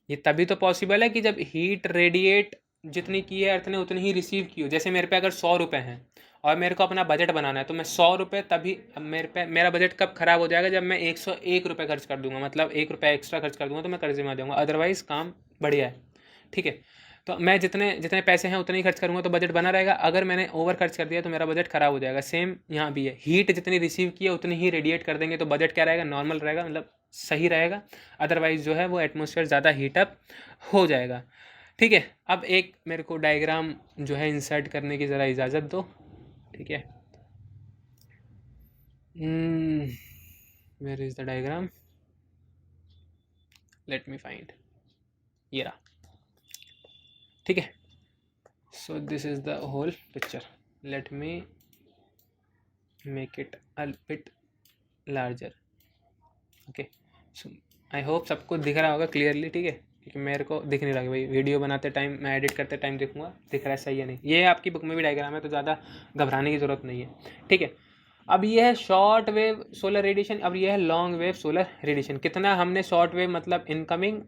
ये तभी तो पॉसिबल है कि जब हीट रेडिएट जितनी की है अर्थ ने उतनी ही रिसीव की हो। जैसे मेरे पे अगर 100 रुपये हैं और मेरे को अपना बजट बनाना है, तो मैं 100 रुपये तभी, अब मेरा बजट कब खराब हो जाएगा, जब मैं 101 रुपये खर्च कर दूंगा, मतलब 1 रुपया एक्स्ट्रा खर्च कर दूंगा, तो मैं कर्जे में आ जाऊंगा। अदरवाइज़ काम बढ़िया है। ठीक है, तो मैं जितने जितने पैसे हैं उतने ही खर्च करूँगा तो बजट बना रहेगा। अगर मैंने ओवर खर्च कर दिया तो मेरा बजट ख़राब हो जाएगा। सेम यहाँ भी है, हीट जितनी रिसीव की है उतनी ही रेडिएट कर देंगे तो बजट क्या रहेगा, नॉर्मल रहेगा, मतलब सही रहेगा। अदरवाइज़ जो है वो एटमॉस्फेयर ज़्यादा हीटअप हो जाएगा। ठीक है, अब एक मेरे को डायग्राम जो है इंसर्ट करने की ज़रा इजाज़त दो। ठीक है, where is the diagram, let me find, ये रहा। ठीक है, so this is the whole picture. Let me make it a bit larger. Okay, so I hope सबको दिख रहा होगा क्लियरली। ठीक है, क्योंकि मेरे को दिख नहीं रहा भाई, वीडियो बनाते टाइम मैं एडिट करते टाइम देखूंगा दिख रहा है सही है नहीं। ये आपकी बुक में भी डायग्राम है तो ज़्यादा घबराने की ज़रूरत नहीं है। ठीक है, अब ये है शॉर्ट वेव सोलर रेडिएशन, अब ये है लॉन्ग वेव सोलर रेडिएशन। कितना हमने शॉर्ट वेव मतलब इनकमिंग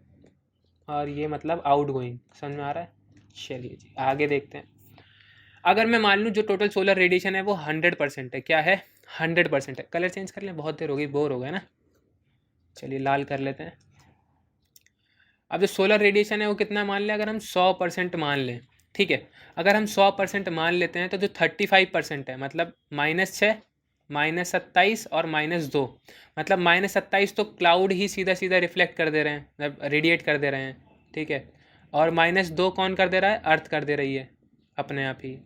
और ये मतलब आउट गोइंग, समझ में आ रहा है। चलिए जी आगे देखते हैं। अगर मैं मान लूँ जो टोटल सोलर रेडिएशन है वो 100% है, क्या है 100% है। कलर चेंज कर लें, बहुत देर हो गई, बोर हो गए ना। चलिए लाल कर लेते हैं। अब जो सोलर रेडिएशन है वो कितना मान लें, अगर हम 100% मान लें। ठीक है, अगर हम 100% मान लेते हैं तो जो 35% है मतलब -6, -27 और -2, मतलब -27 तो क्लाउड ही सीधा सीधा रिफ्लेक्ट कर दे रहे हैं, मतलब रेडिएट कर दे रहे हैं। ठीक है, और -2 कौन कर दे रहा है, अर्थ कर दे रही है अपने आप ही,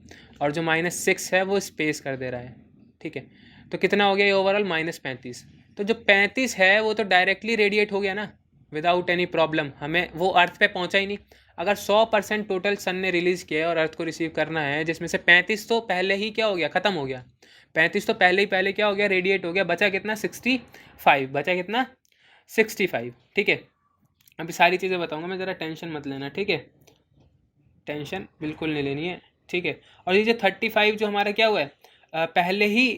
और जो -6 है वो स्पेस कर दे रहा है। ठीक है, तो कितना हो गया ये ओवरऑल, -35। तो जो 35 है वो तो डायरेक्टली रेडिएट हो गया ना, विदाउट एनी प्रॉब्लम, हमें वो अर्थ पे पहुंचा ही नहीं। अगर 100% टोटल सन ने रिलीज़ किया है और अर्थ को रिसीव करना है, जिसमें से 35 तो पहले ही क्या हो गया, ख़त्म हो गया। 35 तो पहले क्या हो गया, रेडिएट हो गया, बचा कितना 65, बचा कितना 65। ठीक है, अभी सारी चीज़ें बताऊंगा मैं, ज़रा टेंशन मत लेना। ठीक है, टेंशन बिल्कुल नहीं लेनी है। ठीक है, और ये जो 35 जो हमारा क्या हुआ है, पहले ही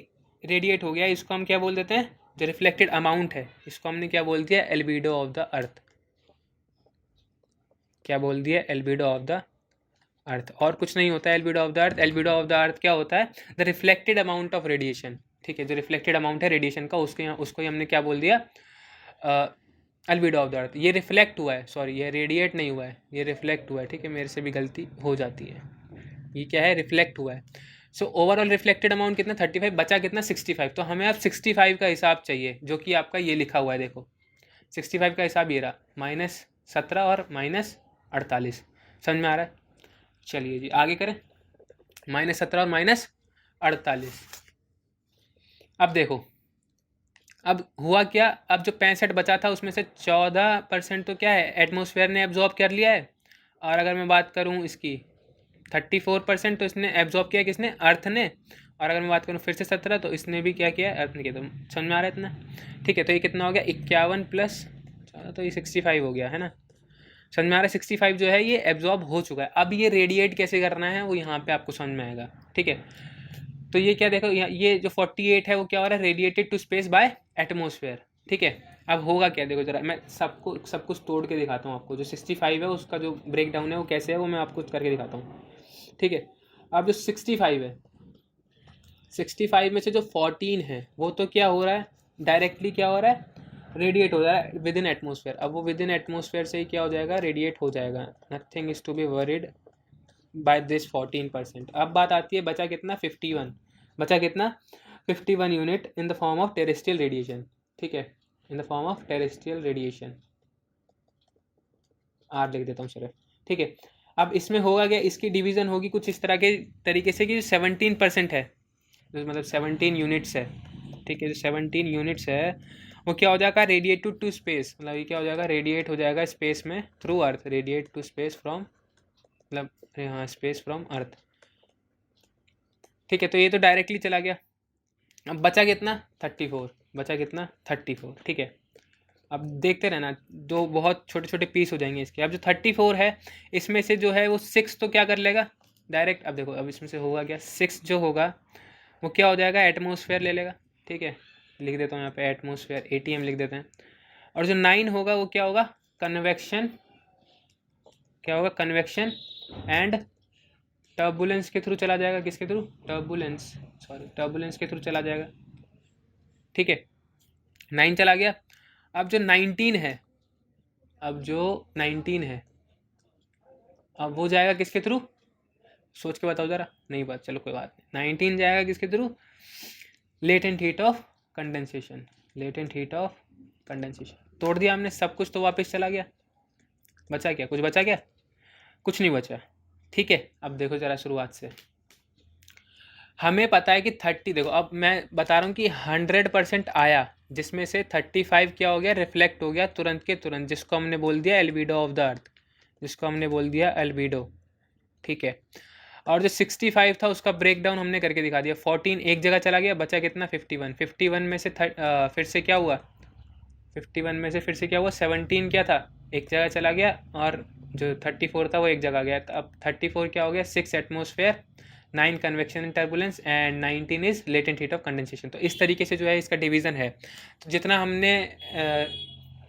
रेडिएट हो गया, इसको हम क्या बोल देते हैं, जो रिफ्लेक्टेड अमाउंट है इसको हमने क्या बोल दिया, एल्बिडो ऑफ द अर्थ। क्या बोल दिया, एल्बिडो ऑफ द अर्थ। और कुछ नहीं होता है albedo of the earth. Albedo of the earth क्या होता है, the reflected amount of radiation. ठीक है, जो रिफ्लेक्टेड अमाउंट है रेडिएशन का उसको ही हमने क्या बोल दिया, एल्बिडो ऑफ द अर्थ। ये रिफ्लेक्ट हुआ है, सॉरी ये रेडिएट नहीं हुआ है, ये रिफ्लेक्ट हुआ है। ठीक है, मेरे से भी गलती हो जाती है, ये क्या है, रिफ्लेक्ट हुआ है। सो ओवरऑल रिफ्लेक्टेड अमाउंट कितना 35, बचा कितना 65। तो हमें अब 65 का हिसाब चाहिए, जो कि आपका ये लिखा हुआ है, देखो 65 का हिसाब ये रहा, -17 और -48। समझ में आ रहा है। चलिए जी आगे करें, -17 और -48। अब देखो अब हुआ क्या, अब जो 65 बचा था उसमें से 14% तो क्या है, एटमॉस्फेयर ने एब्जॉर्ब कर लिया है। और अगर मैं बात करूँ इसकी 34% तो इसने एब्जॉर्ब किया किसने, अर्थ ने। और अगर मैं बात करूँ फिर से 17 तो इसने भी क्या किया, अर्थ ने किया। तो समझ में आ रहा है इतना। ठीक है, तो ये कितना हो गया, 51 प्लस 14 तो ये 65 हो गया है ना। समझ में आ रहा है, 65 जो है ये एब्जॉर्ब हो चुका है। अब ये रेडिएट कैसे करना है वो यहाँ पे आपको समझ में आएगा। ठीक है, तो ये क्या देखो, ये जो 48 है वो क्या हो रहा है, radiated to space by atmosphere. ठीक है, अब होगा क्या, देखो जरा मैं सबको सब कुछ तोड़ के दिखाता हूँ आपको। जो 65 है उसका जो ब्रेक डाउन है वो कैसे है वो मैं आपको करके दिखाता हूँ। ठीक है, अब जो 65 है, 65 में से जो 14 है वो तो क्या हो रहा है, डायरेक्टली क्या हो रहा है, रेडिएट हो रहा है विद इन एटमोसफेयर। अब वो विद इन एटमोसफेयर से ही क्या हो जाएगा, रेडिएट हो जाएगा। Nothing is to be worried by this 14%। अब बात आती है बचा कितना 51, बचा कितना 51 unit in the form of terrestrial radiation. ठीक है, in the form of terrestrial radiation, R लिख देता हूँ सिर्फ। ठीक है, अब इसमें होगा क्या, इसकी डिवीज़न होगी कुछ इस तरह के तरीके से कि 17% है, मतलब 17 यूनिट्स है। ठीक है, जो 17 यूनिट्स है वो क्या हो जाएगा, रेडिएट टू स्पेस, मतलब ये क्या हो जाएगा, रेडिएट हो जाएगा स्पेस में through earth, radiate to space from, मतलब हाँ स्पेस फ्रॉम अर्थ। ठीक है, तो ये तो डायरेक्टली चला गया। अब बचा कितना 34, बचा कितना 34। ठीक है, अब देखते रहना, दो बहुत छोटे छोटे पीस हो जाएंगे इसके। अब जो 34 है इसमें से जो है वो 6 तो क्या कर लेगा डायरेक्ट। अब देखो अब इसमें से होगा क्या, 6 जो होगा वो क्या हो जाएगा, एटमोसफेयर ले लेगा। ठीक है, लिख देता हूँ यहाँ पे एटमोसफेयर, ATM लिख देते हैं। और जो 9 होगा वो क्या होगा, कन्वेक्शन, क्या होगा, कन्वेक्शन एंड टर्बुलेंस के थ्रू चला जाएगा, किसके थ्रू, टर्बुलेंस, सॉरी टर्बुलेंस के थ्रू चला जाएगा। ठीक है, 9 चला गया। अब जो 19 है, अब जो 19 है, अब वो जाएगा किसके थ्रू, सोच के बताओ ज़रा, नहीं पता, चलो कोई बात नहीं। 19 जाएगा किसके through, latent heat of condensation, latent heat of condensation. तोड़ दिया हमने सब कुछ, तो वापस चला गया, बचा क्या, कुछ बचा क्या, कुछ नहीं बचा। ठीक है, अब देखो ज़रा शुरुआत से, हमें पता है कि 30, देखो अब मैं बता रहा हूँ कि 100% आया, जिसमें से 35 क्या हो गया, रिफ्लेक्ट हो गया तुरंत के तुरंत, जिसको हमने बोल दिया एल्बिडो ऑफ द अर्थ, जिसको हमने बोल दिया एल्बिडो। ठीक है, और जो 65 था उसका ब्रेक डाउन हमने करके दिखा दिया। 14 एक जगह चला गया, बचा कितना, 51। 51 में से फिर से क्या हुआ, 51 में से फिर से क्या हुआ, 17 क्या था, एक जगह चला गया, और जो 34 था वो एक जगह गया। तो अब 34 क्या हो गया, 6 atmosphere, 9 convection and turbulence and 19 is latent heat of condensation. तो इस तरीके से जो है इसका डिवीज़न है। तो जितना हमने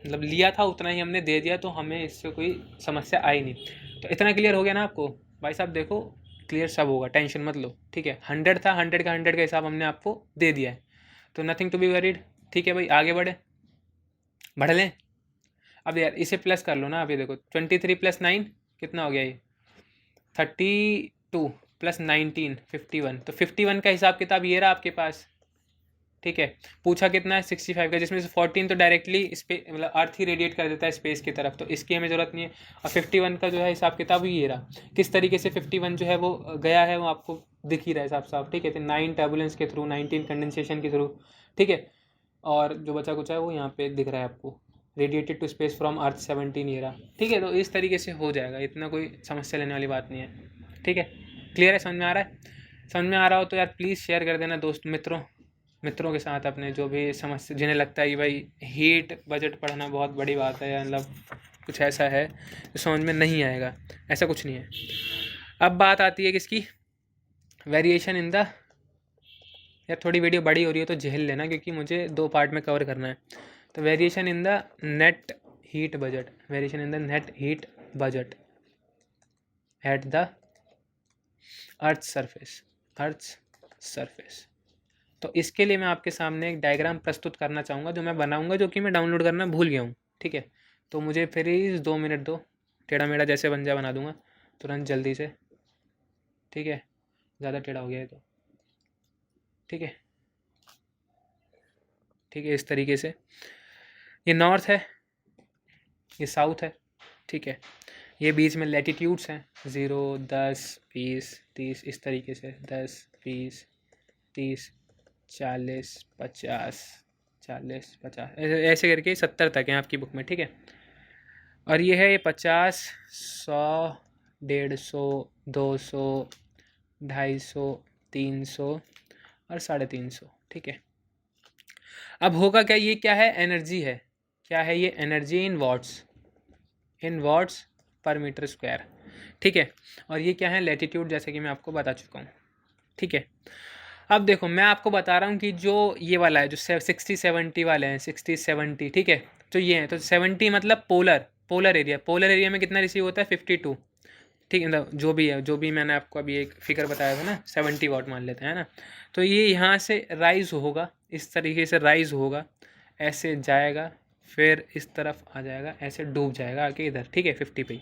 मतलब लिया था उतना ही हमने दे दिया, तो हमें इससे कोई समस्या आई नहीं। तो इतना क्लियर हो गया ना आपको भाई साहब, देखो क्लियर सब होगा, टेंशन मत लो। ठीक है, 100 था, 100 का हिसाब हमने आपको दे दिया है, तो नथिंग टू बी वरीड। ठीक है भाई, आगे बढ़ लें। अब यार इसे प्लस कर लो ना, अब ये देखो 23 + 9 कितना हो गया, ये 32 + 19 51। तो 51 का हिसाब किताब ये रहा आपके पास। ठीक है, पूछा कितना है, 65 का, जिसमें से 14 तो डायरेक्टली मतलब अर्थ ही रेडिएट कर देता है स्पेस की तरफ, तो इसकी हमें ज़रूरत नहीं है। और 51 का जो है हिसाब किताब ये रहा, किस तरीके से 51 जो है वो गया है वो आपको दिख ही रहा है साफ साफ। ठीक है, तो 9 टर्बुलेंस के थ्रू, 19 कंडेंसेशन के थ्रू। ठीक है, और जो बचा कुचा है वो यहाँ पे दिख रहा है आपको, रेडिएटेड टू स्पेस फ्रॉम अर्थ 17 ये रहा। ठीक है, तो इस तरीके से हो जाएगा, इतना कोई समस्या लेने वाली बात नहीं है। ठीक है, क्लियर है, समझ में आ रहा है। समझ में आ रहा हो तो यार प्लीज़ शेयर कर देना दोस्त मित्रों के साथ अपने, जो भी समस्या जिन्हें लगता है कि भाई हीट बजट पढ़ना बहुत बड़ी बात है, या मतलब कुछ ऐसा है जो समझ में नहीं आएगा, ऐसा कुछ नहीं है। अब बात आती है किसकी, वेरिएशन इन द, यार थोड़ी वीडियो बड़ी हो रही है तो झेल लेना, क्योंकि मुझे 2 पार्ट में कवर करना है। तो variation in the net heat budget, variation in the net heat budget at the earth surface. तो इसके लिए मैं आपके सामने एक डायग्राम प्रस्तुत करना चाहूँगा, जो मैं बनाऊँगा, जो कि मैं डाउनलोड करना भूल गया हूँ। ठीक है, तो मुझे प्लीज़ 2 मिनट दो, टेढ़ा मेढ़ा जैसे बन जाए बना दूँगा तुरंत जल्दी से। ठीक है, ज़्यादा टेढ़ा हो गया है तो, ठीक है, ठीक है, इस तरीके से ये नॉर्थ है, ये साउथ है। ठीक है, ये बीच में लैटिट्यूड्स हैं, 0 10 20 30, इस तरीके से 10 20 30 40 50 40 50 ऐसे करके 70 तक है आपकी बुक में। ठीक है, और ये है ये 50 100 150 200 250 300 और 350। ठीक है, अब होगा क्या, ये क्या है, एनर्जी है, क्या है ये, एनर्जी इन वाट्स पर मीटर स्क्वायर। ठीक है, और ये क्या है, लैटिट्यूड, जैसे कि मैं आपको बता चुका हूँ। ठीक है, अब देखो मैं आपको बता रहा हूँ कि जो ये वाला है, जो 60 70 वाले हैं, 60 70, ठीक है, तो ये है, तो 70 मतलब पोलर एरिया में कितना रिसीव होता है, 52। ठीक है, मतलब जो भी मैंने आपको अभी एक फिगर बताया था ना, 70 वाट मान लेते हैं ना, तो ये यहाँ से राइज होगा, इस तरीके से राइज होगा, ऐसे जाएगा, फिर इस तरफ आ जाएगा, ऐसे डूब जाएगा आके इधर। ठीक है, 50 पे।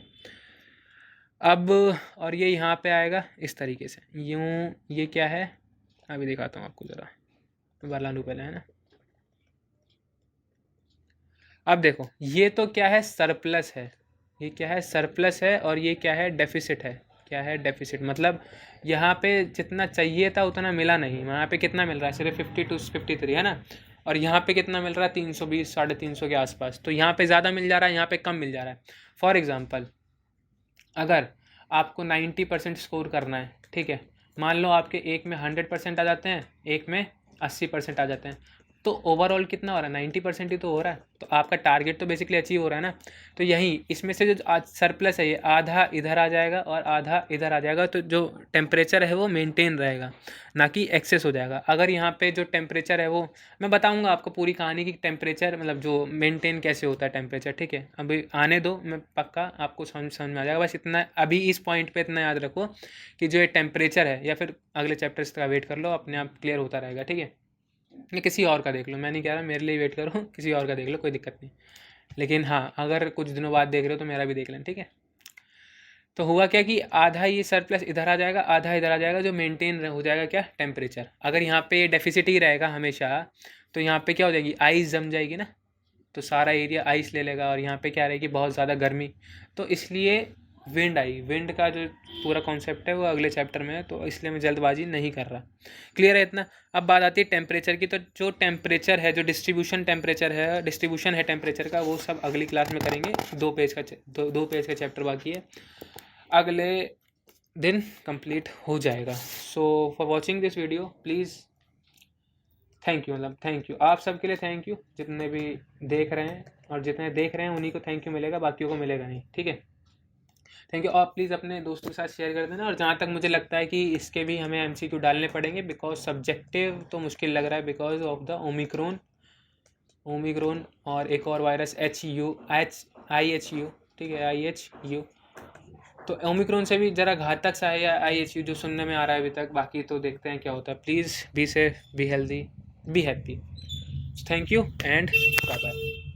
अब और ये यहाँ पे आएगा इस तरीके से, यूँ, ये क्या है, अभी दिखाता हूँ आपको ज़रा, वाला लूँ पहले, है ना। अब देखो ये तो क्या है, सरप्लस है, ये क्या है, सरप्लस है, और ये क्या है, डेफिसिट है। क्या है, डेफिसिट, मतलब यहाँ पे जितना चाहिए था उतना मिला नहीं, वहाँ पे कितना मिल रहा है, सिर्फ 52 53, है ना, और यहाँ पे कितना मिल रहा है, 320 350 के आसपास। तो यहाँ पे ज़्यादा मिल जा रहा है, यहाँ पे कम मिल जा रहा है। फॉर एग्ज़ाम्पल, अगर आपको 90% स्कोर करना है, ठीक है, मान लो आपके एक में 100% आ जाते हैं, एक में 80% आ जाते हैं, तो ओवरऑल कितना हो रहा है, 90% ही तो हो रहा है, तो आपका टारगेट तो बेसिकली अचीव हो रहा है ना। तो यही इसमें से जो आज सरप्लस है, ये आधा इधर आ जाएगा और आधा इधर आ जाएगा, तो जो टेम्परेचर है वो मेंटेन रहेगा, ना कि एक्सेस हो जाएगा। अगर यहाँ पे जो टेम्परेचर है वो, मैं बताऊँगा आपको पूरी कहानी की, टेम्परेचर मतलब जो मेंटेन कैसे होता है टेम्परेचर। ठीक है, अभी आने दो, मैं पक्का आपको समझ में आ जाएगा। बस इतना अभी इस पॉइंट पे इतना याद रखो कि जो ये टेम्परेचर है, या फिर अगले चैप्टर्स का वेट कर लो, अपने आप क्लियर होता रहेगा। ठीक है, या किसी और का देख लो, मैं नहीं कह रहा मेरे लिए वेट करो, किसी और का देख लो, कोई दिक्कत नहीं। लेकिन हाँ, अगर कुछ दिनों बाद देख रहे हो तो मेरा भी देख लें। ठीक है, तो हुआ क्या कि आधा ये सरप्लस इधर आ जाएगा, आधा इधर आ जाएगा, जो मेंटेन हो जाएगा क्या, टेम्परेचर। अगर यहाँ पे डेफिसिट ही रहेगा हमेशा, तो यहाँ पे क्या हो जाएगी, आइस जम जाएगी ना, तो सारा एरिया आइस ले लेगा, और यहाँ पे क्या रहेगी, बहुत ज़्यादा गर्मी। तो इसलिए विंड आई, विंड का जो पूरा कॉन्सेप्ट है वो अगले चैप्टर में है, तो इसलिए मैं जल्दबाजी नहीं कर रहा। क्लियर है इतना। अब बात आती है टेम्परेचर की। तो जो टेम्परेचर है, जो डिस्ट्रीब्यूशन टेम्परेचर है, डिस्ट्रीब्यूशन है टेम्परेचर का, वो सब अगली क्लास में करेंगे। 2 पेज का चैप्टर बाकी है, अगले दिन कंप्लीट हो जाएगा। So for watching this video please, thank you, मतलब थैंक यू आप सबके लिए, थैंक यू जितने भी देख रहे हैं, और जितने देख रहे हैं उन्हीं को थैंक यू मिलेगा, बाकियों को मिलेगा नहीं, ठीक है। Thank you. आप प्लीज़ अपने दोस्तों के साथ शेयर कर देना। और जहाँ तक मुझे लगता है कि इसके भी हमें MCQ डालने पड़ेंगे, बिकॉज सब्जेक्टिव तो मुश्किल लग रहा है, बिकॉज ऑफ द ओमिक्रॉन और एक और वायरस IHU, ठीक है, IHU। तो ओमिक्रॉन से भी ज़रा घातक सा है, या IHU जो सुनने में आ रहा है अभी तक। बाकी तो देखते हैं क्या होता है। Please be safe, be healthy, be happy. Thank you and bye bye.